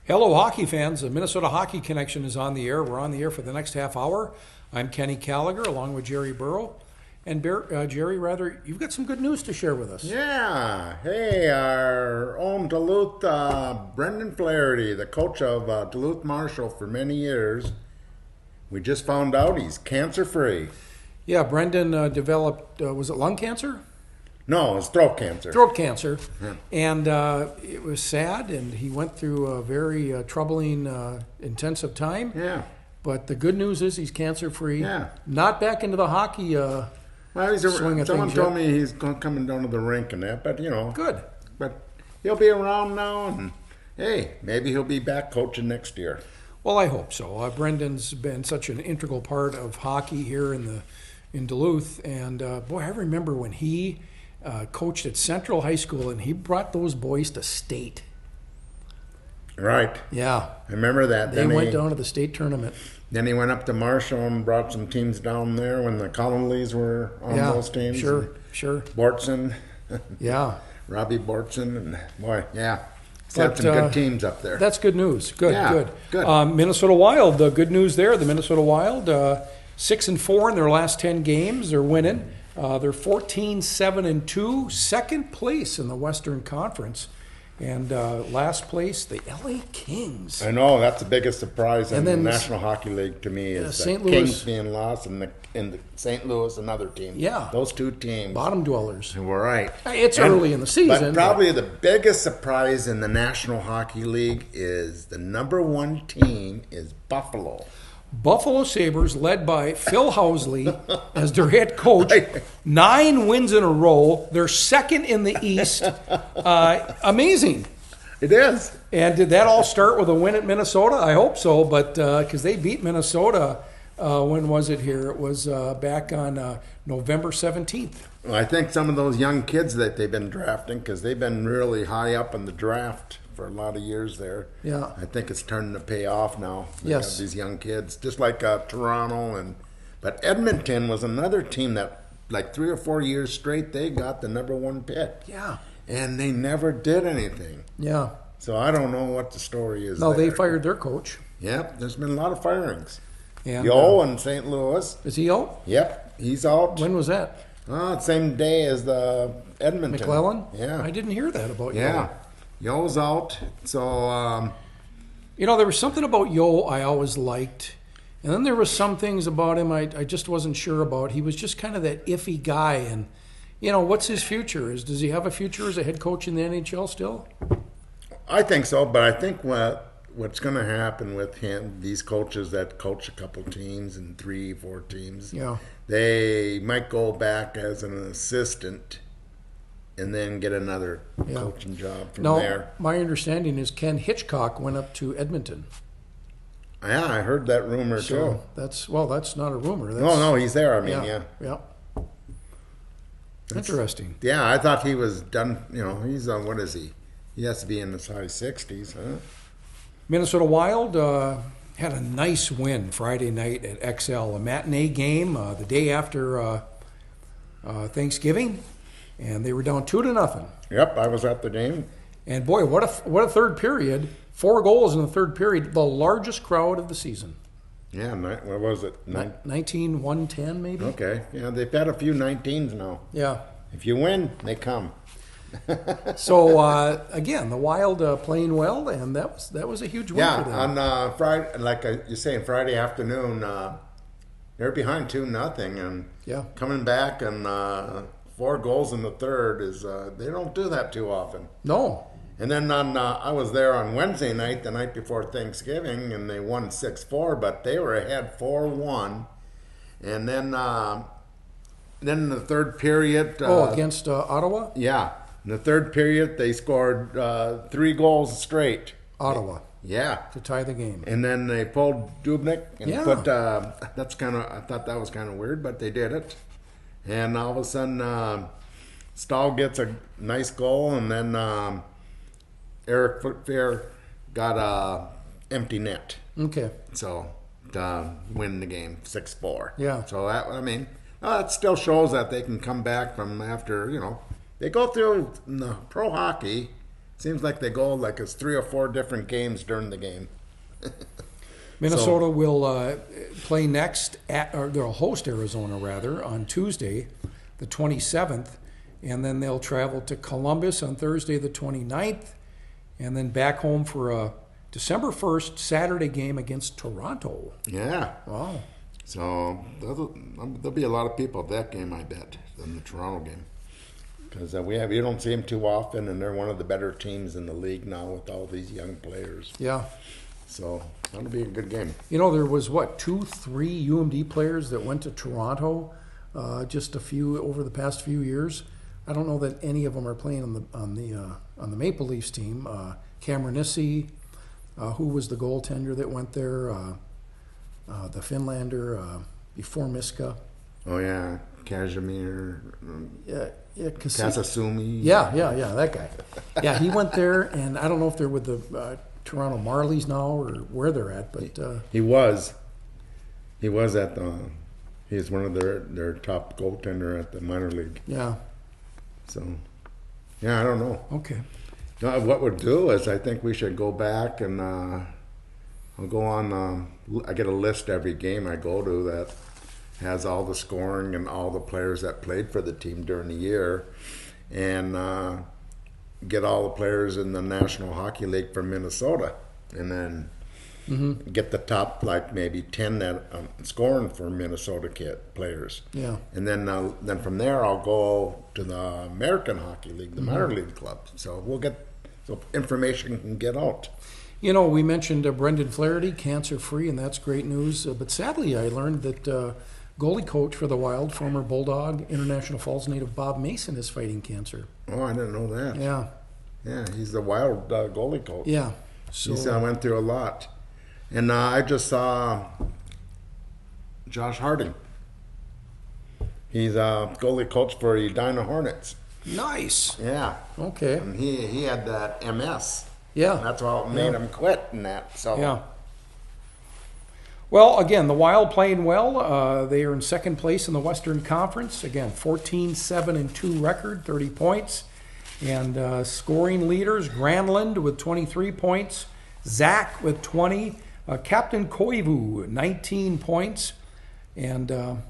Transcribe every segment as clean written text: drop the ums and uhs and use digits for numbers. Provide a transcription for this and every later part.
Hello, hockey fans. The Minnesota Hockey Connection is on the air. We're on the air for the next half hour. I'm Kenny Gallagher, along with Jerry Burrow. And Jerry, you've got some good news to share with us. Yeah. Hey, our own Duluth, Brendan Flaherty, the coach of Duluth Marshall for many years, we just found out he's cancer-free. Yeah, Brendan developed, was it lung cancer? No, it's throat cancer. Throat cancer. Yeah. And it was sad, and he went through a very troubling, intensive time. Yeah. But the good news is he's cancer-free. Yeah. Not back into the hockey Well, swing of someone things told yet. me he's coming down to the rink and that, but Good. But he'll be around now, and hey, maybe he'll be back coaching next year. Well, I hope so. Brendan's been such an integral part of hockey here in Duluth, and boy, I remember when he coached at Central High School, and he brought those boys to state. Right. Yeah, I remember that. they went down to the state tournament. Then he went up to Marshall and brought some teams down there when the Connellys were on Yeah, those teams. sure. Bortson, Yeah, Robbie Bortson, and boy, yeah. He's But, had some good teams up there. that's good news. Good, Yeah, good. Minnesota Wild, good news there. The Minnesota Wild, 6-4 in their last 10 games. They're winning. They're 14-7-2, second place in the Western Conference. And last place, the LA Kings. I know, that's the biggest surprise in And the then National Hockey League to me is the St. Louis. Kings being lost and the St. Louis, another team. Yeah. Those two teams. Bottom dwellers. We're right. It's early in the season. But probably the biggest surprise in the National Hockey League is the number one team is Buffalo. Buffalo Sabres, led by Phil Housley as their head coach, 9 wins in a row. They're second in the East. Amazing. It is. And did that all start with a win at Minnesota? I hope so, but because they beat Minnesota, when was it here? It was back on November 17th. Well, I think some of those young kids that they've been drafting, because they've been really high up in the draft for a lot of years there. Yeah. I think it's turning to pay off now. They Yes. got these young kids, just like Toronto but Edmonton was another team that, like 3 or 4 years straight, they got the number one pick, Yeah. and they never did anything. Yeah. So I don't know what the story is. No, they there. fired their coach. Yep, there's been a lot of firings. And, Yo in St. Louis. is he out? Yep, he's out. When was that? Same day as the Edmonton. McClellan? Yeah. I didn't hear that about Yeah. Yo. Yo's out. So, There was something about Yo I always liked. And then there was some things about him I just wasn't sure about. He was just kind of that iffy guy. And, what's his future? Does he have a future as a head coach in the NHL still? I think so, but I think what's going to happen with him, these coaches that coach a couple teams and 3, 4 teams, Yeah. they might go back as an assistant and then get another coaching job from No, there. my understanding is Ken Hitchcock went up to Edmonton. Yeah, I heard that rumor too. That's not a rumor. That's, No, he's there. I mean, Yeah. Interesting. Yeah, I thought he was done. He's on, what is he? He has to be in his high 60s, huh? Minnesota Wild had a nice win Friday night at XL, a matinee game the day after Thanksgiving, and they were down 2-0. Yep, I was at the game. And boy, what a third period! 4 goals in the third period, the largest crowd of the season. Yeah, what was it? 19-110 maybe. Okay, yeah, they've had a few 19s now. Yeah. If you win, they come. So again, the Wild playing well, and that was a huge win for them. On Friday, like you're saying, Friday afternoon, they're behind 2-0, and coming back and 4 goals in the third is they don't do that too often. No. And then I was there on Wednesday night, the night before Thanksgiving, and they won 6-4, but they were ahead 4-1, and then in the third period, against Ottawa. yeah. In the third period, they scored 3 goals straight. Ottawa. Yeah. To tie the game. And then they pulled Dubnik and Yeah. put. I thought that was kind of weird, but they did it. And all of a sudden, Stahl gets a nice goal, and then Eric Footfair got a empty net. Okay. So to win the game 6-4. Yeah. So that still shows that they can come back from after they go through in the pro hockey. Seems like they go like it's 3 or 4 different games during the game. Minnesota will play next or they'll host Arizona rather on Tuesday, the 27th, and then they'll travel to Columbus on Thursday, the 29th, and then back home for a December 1st Saturday game against Toronto. Yeah. Wow. So there'll be a lot of people at that game, I bet, than the Toronto game. Because you don't see them too often, and they're one of the better teams in the league now with all these young players. Yeah. So that'll be a good game. You know, there was, 2-3 UMD players that went to Toronto just over the past few years. I don't know that any of them are playing on the Maple Leafs team. Cameron Nissi, who was the goaltender that went there, the Finlander before Miska. Oh yeah, Casimir. Yeah, Kasasumi. Yeah, that guy. Yeah, he went there, and I don't know if they're with the Toronto Marlies now or where they're at, but he was at the. He's one of their top goaltender at the minor league. Yeah. So, yeah, I don't know. Okay. No, what we'll do is I think we should go back and I'll go on. I get a list every game I go to that has all the scoring and all the players that played for the team during the year, and get all the players in the National Hockey League from Minnesota, and then get the top like maybe 10 that scoring for Minnesota players. Yeah. And then from there I'll go to the American Hockey League, the minor league club. So we'll get information can get out. You know, we mentioned Brendan Flaherty, cancer-free, and that's great news. But sadly, I learned that goalie coach for the Wild, former Bulldog, International Falls native Bob Mason is fighting cancer. Oh, I didn't know that. Yeah. Yeah, he's the Wild goalie coach. Yeah. So I went through a lot. And I just saw Josh Harding. He's a goalie coach for Edina Hornets. Nice. Yeah. Okay. And he had that MS. Yeah. That's what made him quit in that. So. Yeah. Well, again, the Wild playing well. They are in second place in the Western Conference. Again, 14-7-2 record, 30 points. And scoring leaders, Granlund with 23 points, Zach with 20, Captain Koivu, 19 points. And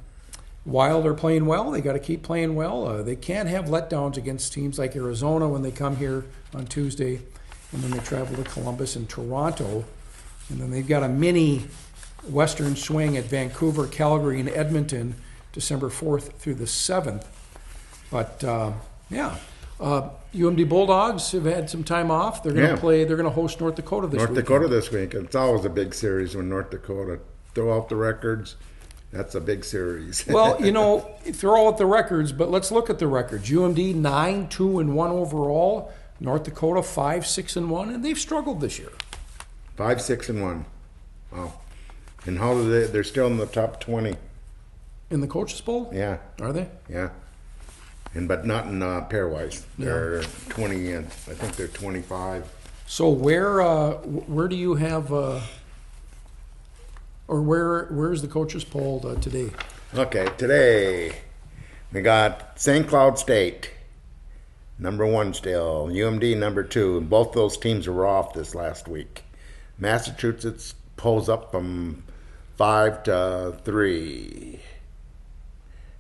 Wild are playing well. They got to keep playing well. They can't have letdowns against teams like Arizona when they come here on Tuesday. And then they travel to Columbus and Toronto. And then they've got a mini Western swing at Vancouver, Calgary, and Edmonton, December 4th through the 7th. But, UMD Bulldogs have had some time off. They're going to play. They're going to host North Dakota this week. North Dakota this week. It's always a big series when North Dakota throw out the records. That's a big series. Well, throw out the records, but let's look at the records. UMD 9-2-1 overall. North Dakota 5-6-1, and they've struggled this year. 5-6-1. Wow. And how do they? They're still in the top 20 in the Coaches Bowl. Yeah. Are they? Yeah. But not in pairwise. They're 20, and I think they're 25. So where do you have, or where's the coaches poll today? Okay, today we got St. Cloud State, number 1 still, UMD number 2, and both those teams were off this last week. Massachusetts pulls up from 5-3.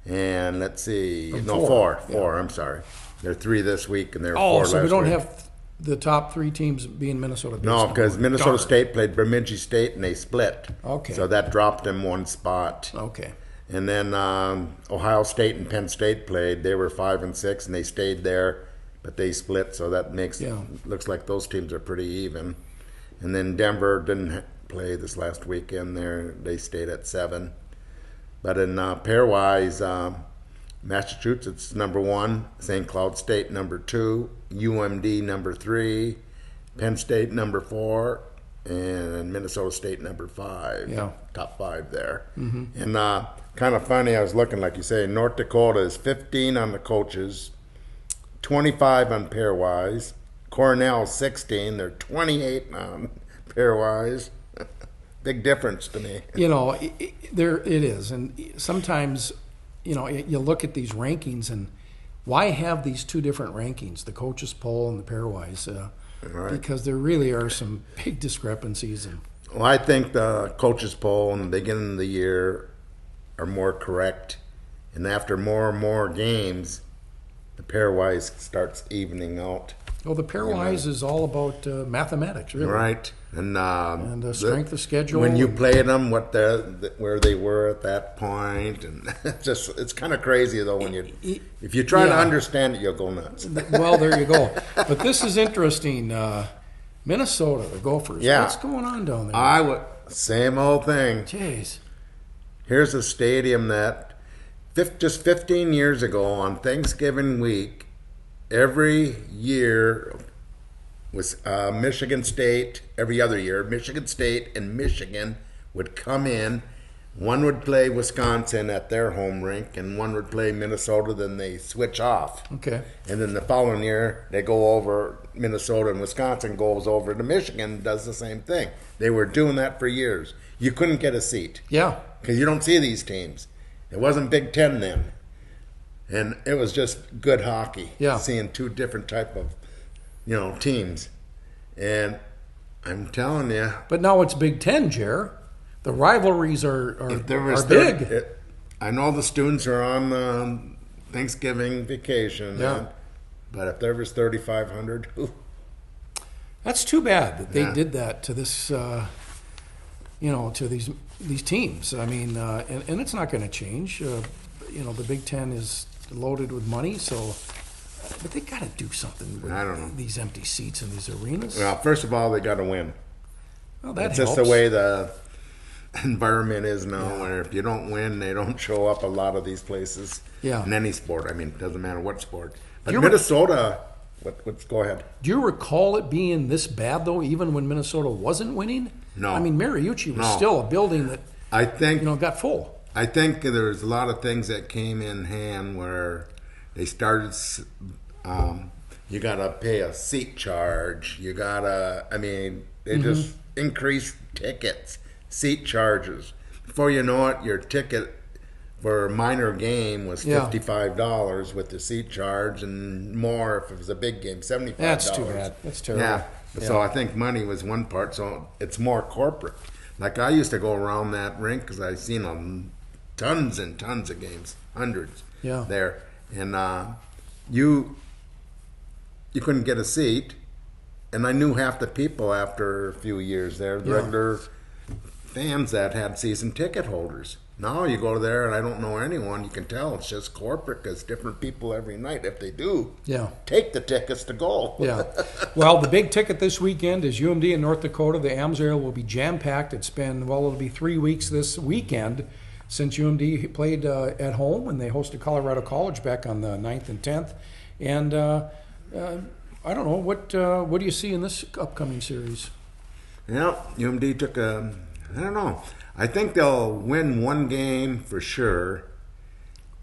And let's see, four. I'm sorry. They're 3 this week, and they're 4 last week. So we don't have the top 3 teams being Minnesota. No, because Minnesota State played Bemidji State, and they split. Okay. So that dropped them 1 spot. Okay. And then Ohio State and Penn State played. They were 5 and 6, and they stayed there, but they split. So that looks like those teams are pretty even. And then Denver didn't play this last weekend. They stayed at 7. But in pairwise, Massachusetts number 1, St. Cloud State number 2, UMD number 3, Penn State number 4, and Minnesota State number 5. Yeah. Top 5 there. Mm-hmm. And kind of funny, I was looking, like you say, North Dakota is 15 on the coaches, 25 on pairwise. Cornell 16, they're 28 on pairwise. Big difference to me. It is. And sometimes, you look at these rankings and why have these two different rankings, the coaches poll and the pairwise? Right. Because there really are some big discrepancies. And Well, I think the coaches poll in the beginning of the year are more correct, and after more and more games, the pairwise starts evening out. well, the pairwise is all about mathematics, really. Right, and Strength of schedule. when you and- play them, where they were at that point, and it's kind of crazy though when if you try to Yeah. understand it, you'll go nuts. Well, there you go. But this is interesting. Minnesota, the Gophers. Yeah. What's going on down there? Same old thing. Jeez. Here's a stadium that just 15 years ago on Thanksgiving week, every year was Michigan State, every other year, Michigan State and Michigan would come in. One would play Wisconsin at their home rink, and one would play Minnesota, then they switch off. Okay. And then the following year, they go over, Minnesota and Wisconsin goes over to Michigan, does the same thing. They were doing that for years. You couldn't get a seat. Yeah. Because you don't see these teams. It wasn't Big Ten then. And it was just good hockey. Yeah. Seeing two different type of, teams. And I'm telling you, But now it's Big Ten, Jer. The rivalries are there was big. I know the students are on Thanksgiving vacation. Yeah. But if there was 3,500, That's too bad that they Yeah. did that to this, to these teams. I mean, and it's not going to change. The Big Ten is loaded with money, but they got to do something with I don't know. these empty seats in these arenas. well, first of all, they got to win. Well, that It's helps. just the way the environment is now, where if you don't win, they don't show up a lot of these places. Yeah. In any sport, I mean, it doesn't matter what sport. But You're- Minnesota, go ahead. Do you recall it being this bad, though, even when Minnesota wasn't winning? No. I mean, Mariucci was No. still a building that, I think got full. I think there's a lot of things that came in hand where they started. You gotta pay a seat charge. You gotta. I mean, they just increased tickets, seat charges. Before you know it, your ticket for a minor game was Yeah. $55 with the seat charge, and more if it was a big game, $75. That's too bad. That's terrible. Yeah. Yeah. So I think money was one part. So it's more corporate. Like I used to go around that rink because I've seen tons and tons of games, hundreds. Yeah. There, and you couldn't get a seat, and I knew half the people after a few years there, the Yeah. regular fans that had season ticket holders. Now you go there and I don't know anyone. You can tell it's just corporate because different people every night, if they do, Yeah. take the tickets to go. Yeah. Well, the big ticket this weekend is UMD in North Dakota. The AMSRAIL will be jam-packed. It'll be 3 weeks this weekend since UMD played at home when they hosted Colorado College back on the 9th and 10th. And I don't know, what do you see in this upcoming series? Yeah, UMD took I don't know. I think they'll win one game for sure,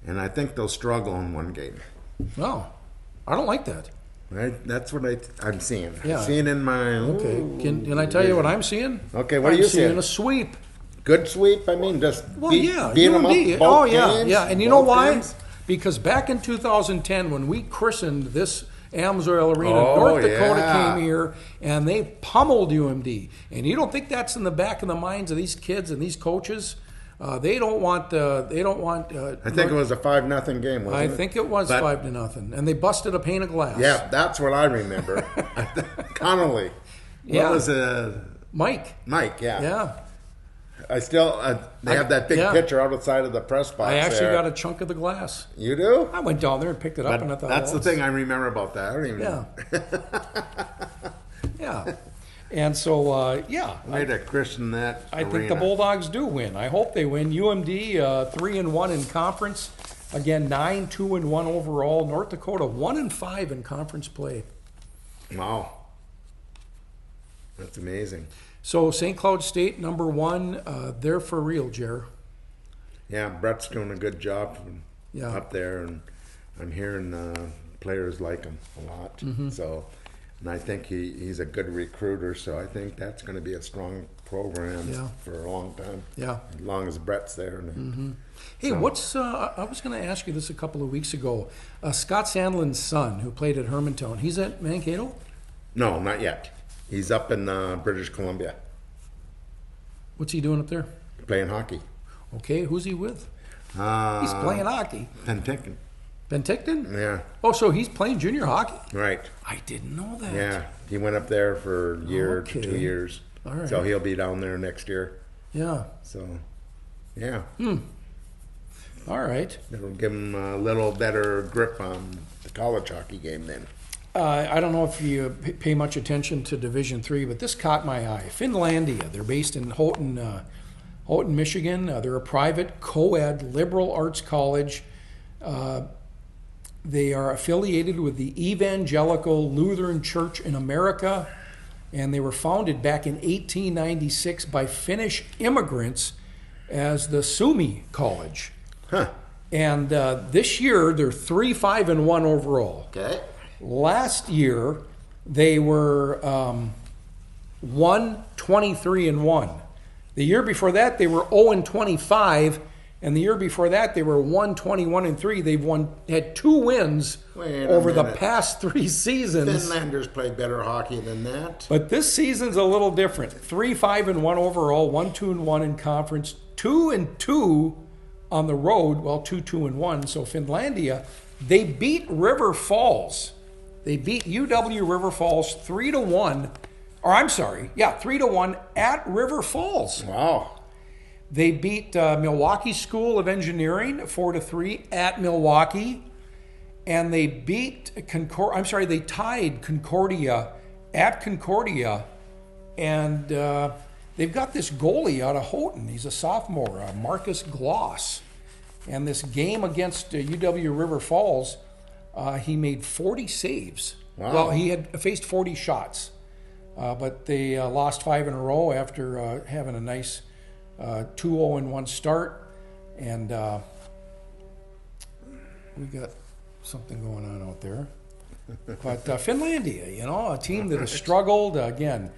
and I think they'll struggle in one game. No, I don't like that. Right? That's what I'm seeing. Yeah. I'm seeing in my... Okay, Ooh. can I tell you what I'm seeing? Okay, what are I'm you seeing? seeing? A sweep. Good sweep? I mean, just beat them UMD. up both Oh, yeah, games, yeah. And you know both why? games? Because back in 2010, when we christened this AMSRAIL Arena, Oh, North Dakota yeah. came here and they pummeled UMD. And you don't think that's in the back of the minds of these kids and these coaches? They don't want. I think it was a 5-0 game, wasn't I it? think it was But- 5-0, and they busted a pane of glass. Yeah, that's what I remember. Connolly. Yeah. What was Mike. Mike, yeah. Yeah, I still, they have that big yeah. picture outside of the press box I actually there. got a chunk of the glass. You do? I went down there and picked it up, and I But thought, that's well, the thing I remember about that. I don't even Yeah. Yeah. And so, yeah, Way to christen that I think arena. the Bulldogs do win. I hope they win. UMD 3-1 in conference. Again, 9-2-1 overall. North Dakota 1-5 in conference play. Wow. That's amazing. So St. Cloud State #1. They're for real, Jer. Yeah, Brett's doing a good job Yeah. up there, and I'm hearing players like him a lot. Mm-hmm. So And I think he's a good recruiter, so I think that's going to be a strong program for a long time. Yeah. As long as Brett's there. Hey, I was going to ask you this a couple of weeks ago. Scott Sandlin's son, who played at Hermantown, he's at Mankato? No, not yet. He's up in British Columbia. What's he doing up there? Playing hockey. Okay, who's he with? He's playing hockey. Penticton. Penticton? Yeah. Oh, so he's playing junior hockey? Right. I didn't know that. Yeah. He went up there for a year to 2 years. All right. So he'll be down there next year. Yeah. So, yeah. All right. It'll give him a little better grip on the college hockey game then. I don't know if you pay much attention to Division III, but this caught my eye. Finlandia, they're based in Houghton, Michigan. They're a private co-ed liberal arts college. They are affiliated with the Evangelical Lutheran Church in America, and they were founded back in 1896 by Finnish immigrants as the Suomi College. Huh. And this year, they're 3-5-1 overall. Okay. Last year, they were 1-23-1. The year before that, they were 0-25, and the year before that, they were 1-21-3. They've had 2 wins over the past 3 seasons. Finlanders play better hockey than that. But this season's a little different. 3-5-1 overall, 1-2-1 in conference, 2-2 on the road. Well, 2-2-1. So Finlandia, they beat River Falls. They beat UW River Falls 3-1. Or I'm sorry, 3-1 at River Falls. Wow. They beat Milwaukee School of Engineering 4-3 at Milwaukee, and they beat they tied Concordia at Concordia, and they've got this goalie out of Houghton. He's a sophomore, Marcus Gloss, and this game against UW River Falls, he made 40 saves. Wow. Well, he had faced 40 shots, but they lost 5 in a row after having a nice 2-0-1 start, and we got something going on out there. But Finlandia, a team that has struggled, again,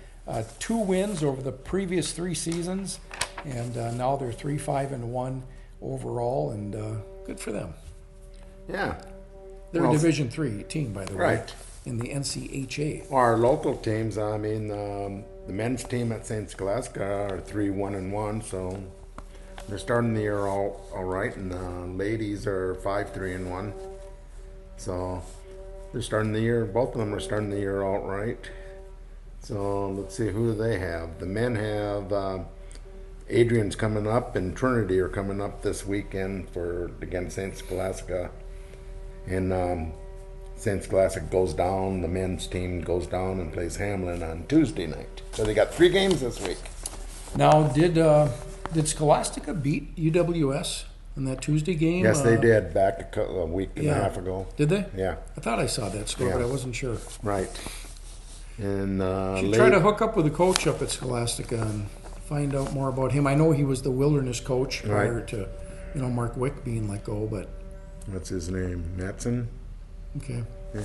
2 wins over the previous 3 seasons, and now they're 3-5-1 overall, and good for them. Yeah. They're a Division III team, by the way, right. in the NCHA. Our local teams, I mean, the men's team at St. Scholastica are 3-1-1, so they're starting the year all right, and the ladies are 5-3-1. So they're starting the year, both of them are starting the year all right. So let's see, who do they have? The men have Adrian's coming up, and Trinity are coming up this weekend against St. Scholastica. And St. Scholastic goes down, the men's team goes down and plays Hamlin on Tuesday night. So they got 3 games this week. Now, did Scholastica beat UWS in that Tuesday game? Yes, they did, back a week and a half ago. Did they? Yeah. I thought I saw that score, but I wasn't sure. Right. And should try to hook up with the coach up at Scholastica and find out more about him. I know he was the Wilderness coach prior to, Mark Wick being let go, but... What's his name? Matson? Okay. Yeah.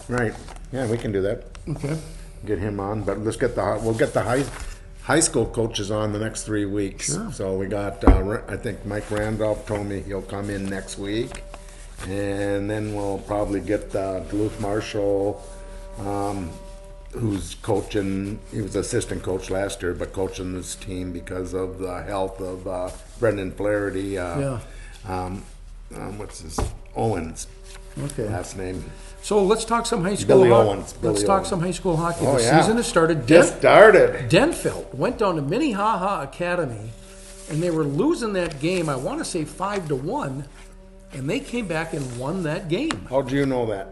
Right. Yeah, we can do that. Okay. Get him on, but we'll get the high school coaches on the next 3 weeks. Sure. So we got I think Mike Randolph told me he'll come in next week, and then we'll probably get Duluth Marshall, who's coaching. He was assistant coach last year, but coaching this team because of the health of Brendan Flaherty. What's his Owens? Okay. Last name. So let's talk some high school Billy hockey. Owens. Let's talk some high school hockey. Oh, the yeah. season has started. Just started. Denfeld went down to Minnehaha Academy, and they were losing that game, I want to say 5-1, and they came back and won that game. How do you know that?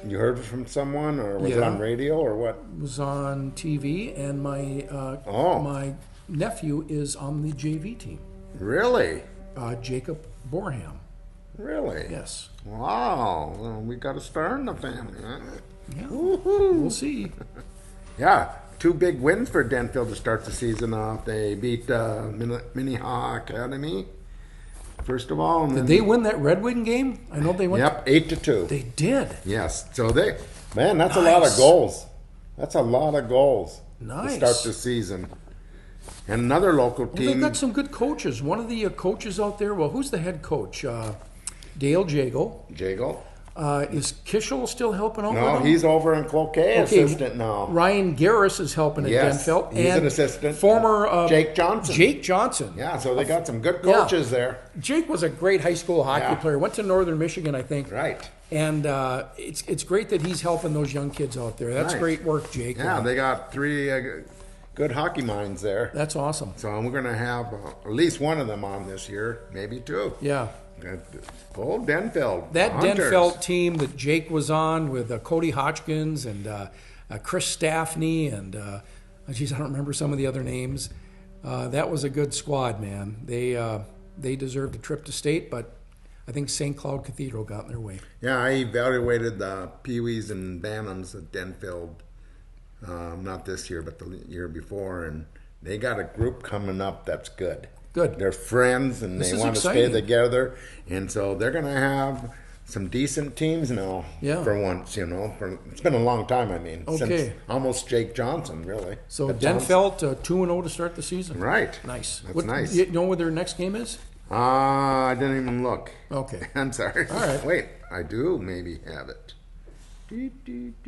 You heard it from someone, or was it on radio, or what? It was on TV, and my my nephew is on the JV team. Really? Jacob Borham. Really? Yes. Wow. Well, we got a star in the family, huh? Yeah. Woo-hoo. We'll see. Yeah. 2 big wins for Denfield to start the season off. They beat Minnehaha Academy first of all. And Did then, they win that Red Wing game? I know they went. Yep, 8-2. They did. Yes. So that's a lot of goals. That's a lot of goals Nice. to start the season. And another local Well, team. they've got some good coaches. One of the coaches out there, well, who's the head coach? Dale Jago. Jago. Is Kishel still helping out with No, him? he's over in Cloquet, assistant now. Ryan Garris is helping at Yes, Denfeld. he's and an assistant. Former Jake Johnson. Jake Johnson. Yeah, so they got some good coaches there. Jake was a great high school hockey Yeah. player. Went to Northern Michigan, I think. Right. And it's great that he's helping those young kids out there. That's Nice. great work, Jake. Yeah, they got 3 good hockey minds there. That's awesome. So we're going to have at least one of them on this year, maybe 2. Yeah. Old Denfeld. That Hunters. Denfeld team that Jake was on with Cody Hodgkins and Chris Staffney and, geez, I don't remember some of the other names. That was a good squad, man. They deserved a trip to state, but I think St. Cloud Cathedral got in their way. Yeah, I evaluated the Pee-wees and Bantams at Denfeld, not this year, but the year before, and they got a group coming up that's good. Good. They're friends, and This they is want to stay exciting. together, and so they're going to have some decent teams now. Yeah. For once, it's been a long time. I mean, Okay. since almost Jake Johnson, really. So But Johnson- Denfeld 2-0 to start the season. Right. Nice. That's nice. You know what their next game is? I didn't even look. Okay. I'm sorry. All right. Wait, I do maybe have it.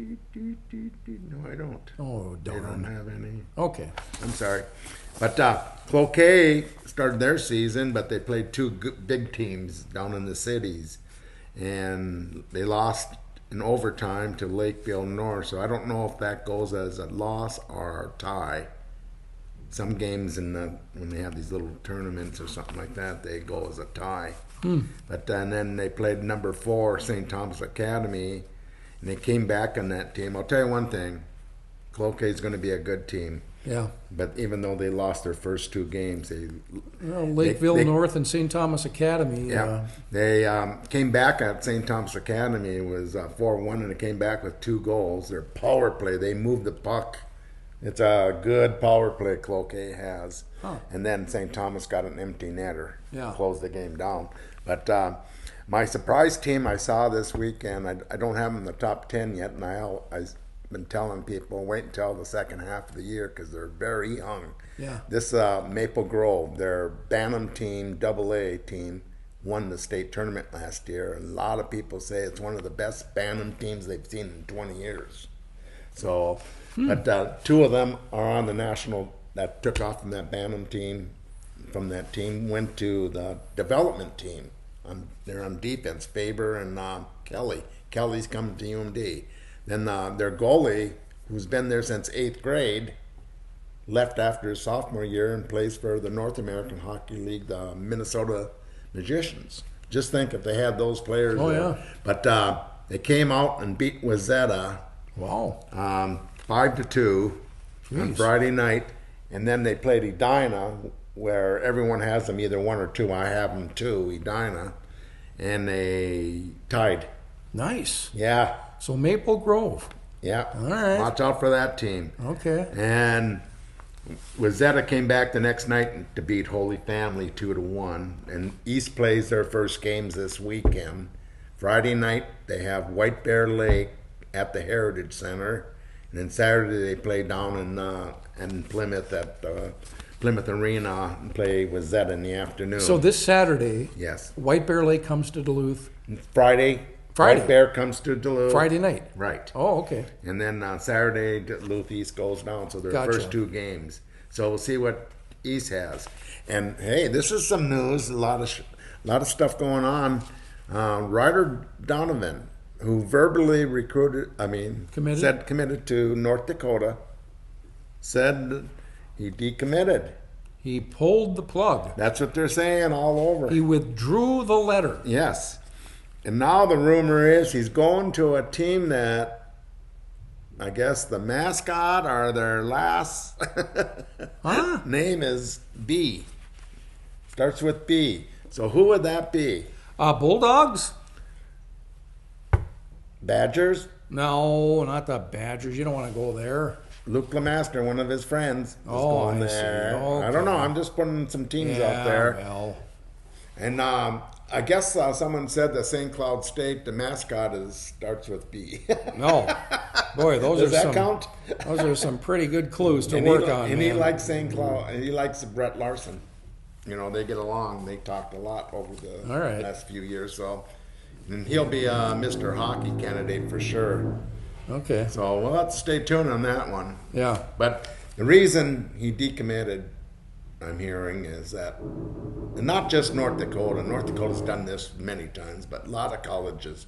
No, I don't. Oh, They don't darn. have any. Okay. I'm sorry. But Cloquet started their season, but they played 2 big teams down in the cities. And they lost in overtime to Lakeville North. So I don't know if that goes as a loss or a tie. Some games when they have these little tournaments or something like that, they go as a tie. But then they played number 4, St. Thomas Academy, and they came back on that team. I'll tell you one thing, Cloquet is going to be a good team. Yeah. But even though they lost their first 2 games, Lakeville they- North and St. Thomas Academy. they came back at St. Thomas Academy. It was 4-1, and they came back with 2 goals. Their power play, they moved the puck. It's a good power play Cloquet has. Huh. And then St. Thomas got an empty netter. Yeah. Closed the game down. But my surprise team I saw this weekend, I don't have them in the top 10 yet, and I've been telling people, wait until the second half of the year because they're very young. Yeah. This Maple Grove, their Bantam team, AA team, won the state tournament last year. And a lot of people say it's one of the best Bantam teams they've seen in 20 years. So, but 2 of them are on the national that took off from that Bantam team. From that team, went to the development team. They're on defense, Faber and Kelly. Kelly's coming to UMD. Then their goalie, who's been there since 8th grade, left after his sophomore year and plays for the North American Hockey League, the Minnesota Magicians. Just think if they had those players. Oh, there. yeah. But they came out and beat Wayzata Wow. 5-2 on Jeez. Friday night, and then they played Edina, where everyone has them either 1 or 2. I have them 2, Edina, and they tied. Nice. Yeah, So Maple Grove. yeah. All right. Watch out for that team. Okay. And Wayzata came back the next night to beat Holy Family 2-1, and East plays their first games this weekend. Friday night they have White Bear Lake at the Heritage Center, and then Saturday they play down in Plymouth at Plymouth Arena and play Wayzata in the afternoon. So this Saturday, Yes. White Bear Lake comes to Duluth. Friday. White Bear comes to Duluth. Friday night. Right. Oh, okay. And then Saturday, Duluth East goes down. So they're the Gotcha. first 2 games. So we'll see what East has. And hey, this is some news. A lot of stuff going on. Ryder Donovan, who verbally committed to North Dakota, said he decommitted. He pulled the plug. That's what they're saying all over. He withdrew the letter. Yes. And now the rumor is he's going to a team that I guess the mascot or their last name is B. Starts with B. So who would that be? Bulldogs? Badgers? No, not the Badgers. You don't want to go there. Luke Lemaster, one of his friends, is Oh, going I see. there. Okay. I don't know. I'm just putting some teams out there. Well, And I guess someone said the St. Cloud State, the mascot starts with B. No. Boy, Does that count? Those are some pretty good clues to work on, And man. he likes St. Cloud, and he likes Brett Larson. You know, they get along. They talked a lot over the All right. last few years. So, and he'll be a Mr. Hockey candidate for sure. Okay. So we'll have to stay tuned on that one. Yeah. But the reason he decommitted, I'm hearing, is that, and not just North Dakota. North Dakota's done this many times, but a lot of colleges,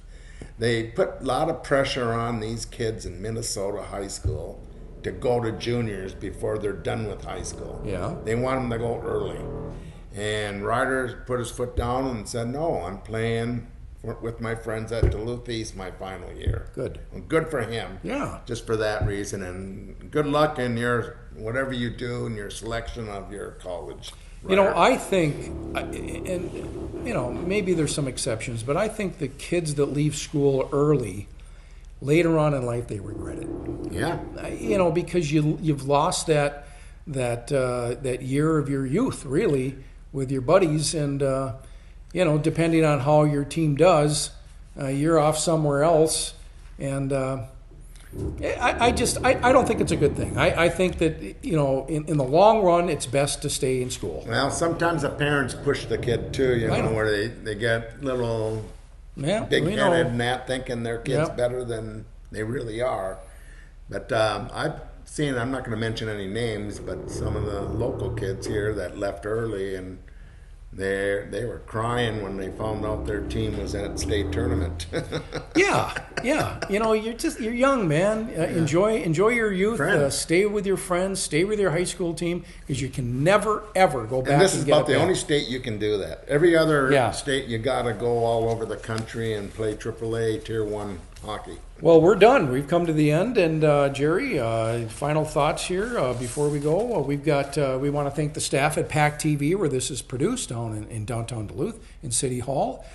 they put a lot of pressure on these kids in Minnesota high school to go to juniors before they're done with high school. Yeah. They want them to go early. And Ryder put his foot down and said, no, I'm playing with my friends at Duluth East my final year. Good. Well, good for him. Yeah. Just for that reason. And good luck in your, whatever you do in your selection of your college. You know, I think, and, you know, maybe there's some exceptions, but I think the kids that leave school early, later on in life, they regret it. Yeah. You know, because you've lost that year of your youth, really, with your buddies, and you know, depending on how your team does, you're off somewhere else, and I don't think it's a good thing. I think that, you know, in the long run, it's best to stay in school. Well, sometimes the parents push the kid too, you know, where they get little big-headed and that, thinking their kid's better than they really are. But I've seen, I'm not going to mention any names, but some of the local kids here that left early, and they were crying when they found out their team was at state tournament. Yeah. You know, you're young, man. Enjoy your youth. Stay with your friends. Stay with your high school team, because you can never ever go back. And this is about the only state you can do that. Every other state, you got to go all over the country and play AAA Tier 1 hockey. Well, we're done. We've come to the end. And Jerry, final thoughts here before we go. We want to thank the staff at PACT-TV, where this is produced, down in downtown Duluth in City Hall.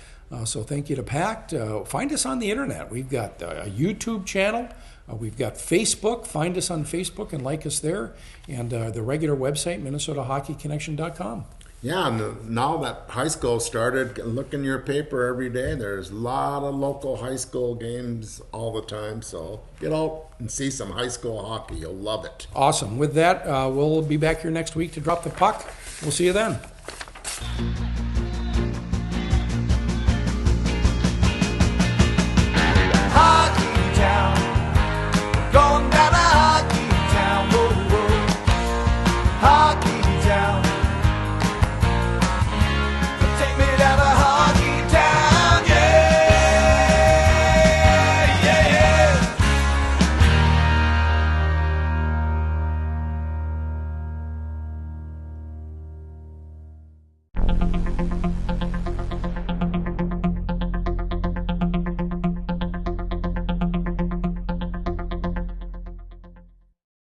So thank you to PACT. Find us on the internet. We've got a YouTube channel. We've got Facebook. Find us on Facebook and like us there. And the regular website, MinnesotaHockeyConnection.com. Yeah, and now that high school started, look in your paper every day. There's a lot of local high school games all the time. So get out and see some high school hockey. You'll love it. Awesome. With that, we'll be back here next week to drop the puck. We'll see you then.